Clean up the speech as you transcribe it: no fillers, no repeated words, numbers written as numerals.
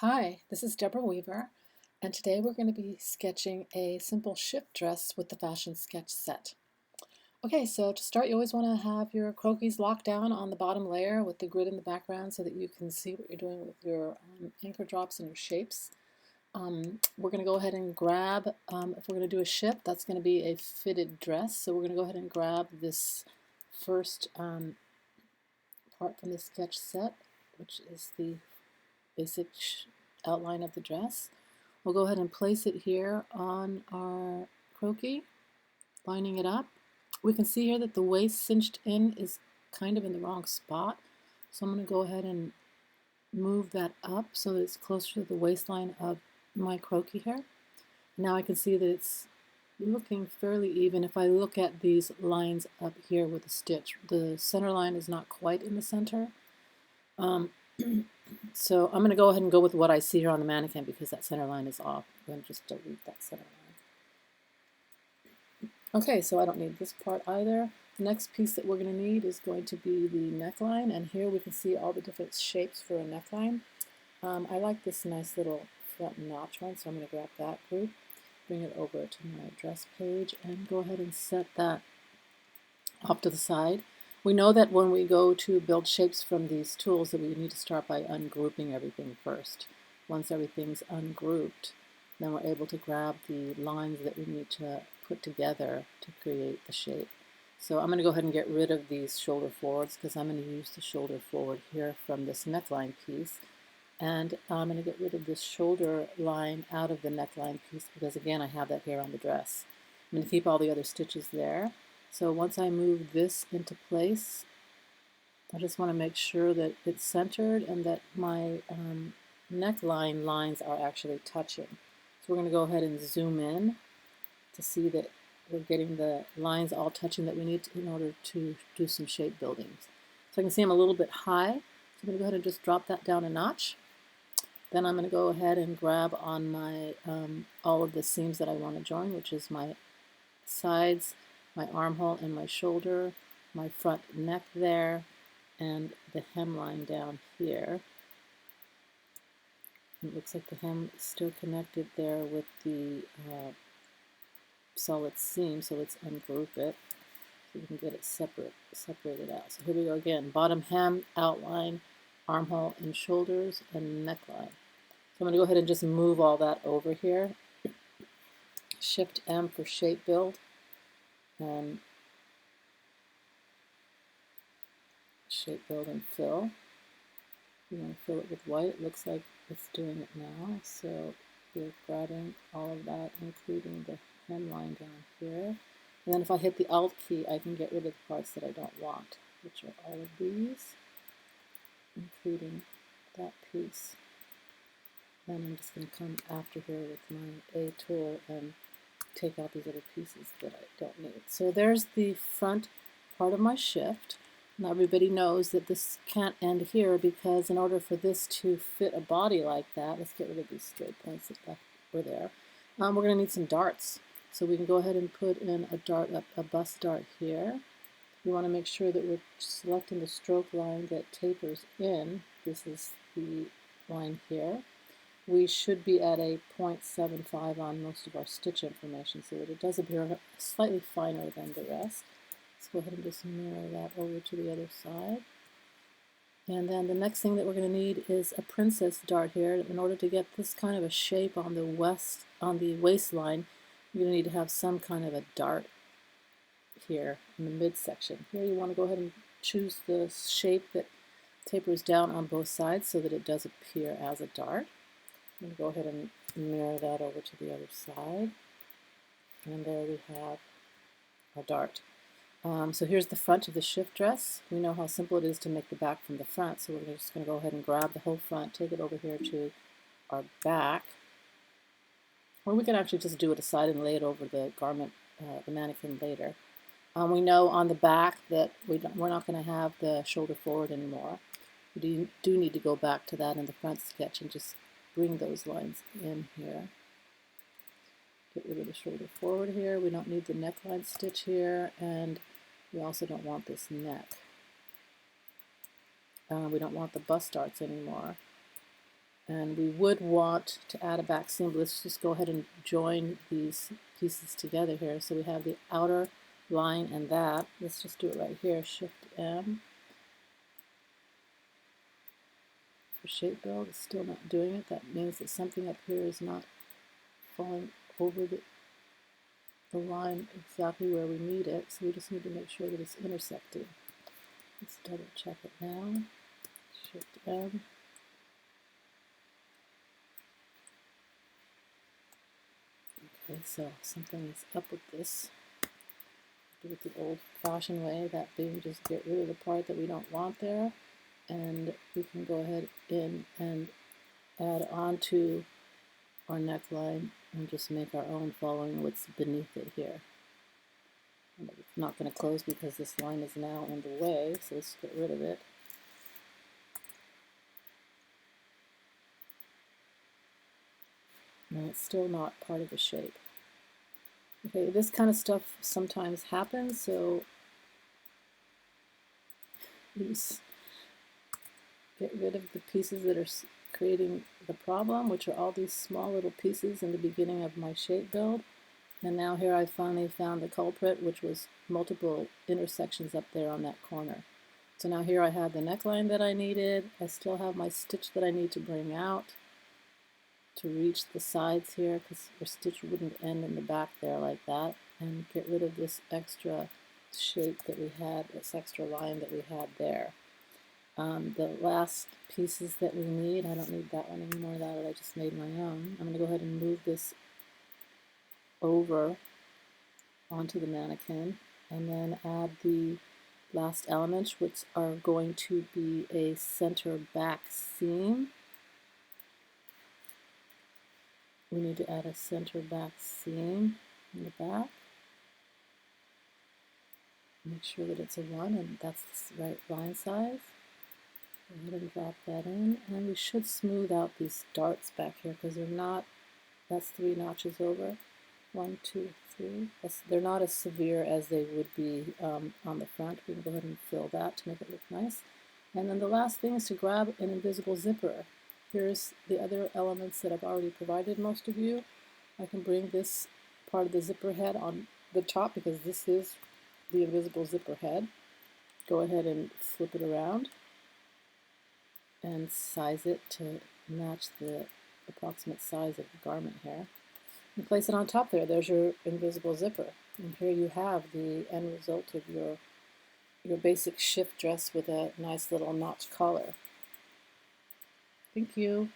Hi, this is Deborah Weaver, and today we're going to be sketching a simple shift dress with the fashion sketch set. Okay, so to start, you always want to have your croquis locked down on the bottom layer with the grid in the background so that you can see what you're doing with your anchor drops and your shapes. We're going to go ahead and grab, if we're going to do a shift, that's going to be a fitted dress. So we're going to go ahead and grab this first part from the sketch set, which is the basic outline of the dress. We'll go ahead and place it here on our croquis, lining it up. We can see here that the waist cinched in is kind of in the wrong spot. So I'm going to go ahead and move that up so that it's closer to the waistline of my croquis here. Now I can see that it's looking fairly even. If I look at these lines up here with the stitch, the center line is not quite in the center. So I'm going to go ahead and go with what I see here on the mannequin because that center line is off. I'm going to just delete that center line. Okay, so I don't need this part either. The next piece that we're going to need is going to be the neckline, and here we can see all the different shapes for a neckline. I like this nice little front notch one, so I'm going to grab that group, bring it over to my dress page, and go ahead and set that off to the side. We know that when we go to build shapes from these tools that we need to start by ungrouping everything first. Once everything's ungrouped, then we're able to grab the lines that we need to put together to create the shape. So I'm going to go ahead and get rid of these shoulder forwards because I'm going to use the shoulder forward here from this neckline piece. And I'm going to get rid of this shoulder line out of the neckline piece because again I have that here on the dress. I'm going to keep all the other stitches there. So once I move this into place, I just want to make sure that it's centered and that my neckline lines are actually touching. So we're going to go ahead and zoom in to see that we're getting the lines all touching that we need in order to do some shape buildings. So I can see I'm a little bit high, so I'm going to go ahead and just drop that down a notch. Then I'm going to go ahead and grab on my all of the seams that I want to join, which is my sides, my armhole and my shoulder, my front neck there, and the hemline down here. It looks like the hem is still connected there with the solid seam, so let's ungroup it so we can get it separated out. So here we go again, bottom hem, outline, armhole and shoulders, and neckline. So I'm going to go ahead and just move all that over here. Shift M for shape build. And shape build and fill. You want to fill it with white. It looks like it's doing it now. So we're grabbing all of that, including the hemline down here. And then if I hit the Alt key, I can get rid of the parts that I don't want, which are all of these, including that piece. And I'm just going to come after here with my A tool and take out these other pieces that I don't need. So there's the front part of my shift. Now everybody knows that this can't end here because in order for this to fit a body like that, let's get rid of these straight points that were there, we're going to need some darts. So we can go ahead and put in a dart, a bust dart here. We want to make sure that we're selecting the stroke line that tapers in. This is the line here. We should be at a 0.75 on most of our stitch information so that it does appear slightly finer than the rest. Let's go ahead and just mirror that over to the other side. And then the next thing that we're going to need is a princess dart here. In order to get this kind of a shape on the waistline, you're going to need to have some kind of a dart here in the midsection. Here you want to go ahead and choose the shape that tapers down on both sides so that it does appear as a dart. I'm going to go ahead and mirror that over to the other side. And there we have our dart. So here's the front of the shift dress. We know how simple it is to make the back from the front, so we're just going to go ahead and grab the whole front, take it over here to our back. Or we can actually just do it aside and lay it over the garment, the mannequin later. We know on the back that we're not going to have the shoulder forward anymore. We do need to go back to that in the front sketch and just bring those lines in here. Get rid of the shoulder forward here. We don't need the neckline stitch here, and we also don't want this neck. We don't want the bust darts anymore. And we would want to add a back seam, but let's just go ahead and join these pieces together here. So we have the outer line and that. Let's just do it right here, Shift M. For shape build, it's still not doing it. That means that something up here is not falling over the line exactly where we need it. So we just need to make sure that it's intersecting. Let's double check it now. Shift M. Okay, so something is up with this. Do it the old-fashioned way, that being just get rid of the part that we don't want there, and we can go ahead in and add on to our neckline and just make our own following what's beneath it here. And it's not going to close because this line is now in the way, so let's get rid of it. And it's still not part of the shape. Okay, this kind of stuff sometimes happens, so these get rid of the pieces that are creating the problem, which are all these small little pieces in the beginning of my shape build. And now here I finally found the culprit, which was multiple intersections up there on that corner. So now here I have the neckline that I needed. I still have my stitch that I need to bring out to reach the sides here, because your stitch wouldn't end in the back there like that. And get rid of this extra shape that we had, this extra line that we had there. The last pieces that we need, I don't need that one anymore, that I just made my own. I'm going to go ahead and move this over onto the mannequin and then add the last elements, which are going to be a center back seam. We need to add a center back seam in the back. Make sure that it's a 1 and that's the right line size. Go ahead and drop that in, and we should smooth out these darts back here because they're not, that's 3 notches over. 1, 2, 3. They're not as severe as they would be on the front. We can go ahead and fill that to make it look nice. And then the last thing is to grab an invisible zipper. Here's the other elements that I've already provided most of you. I can bring this part of the zipper head on the top because this is the invisible zipper head. Go ahead and flip it around and size it to match the approximate size of the garment here. And place it on top there. There's your invisible zipper. And here you have the end result of your basic shift dress with a nice little notch collar. Thank you.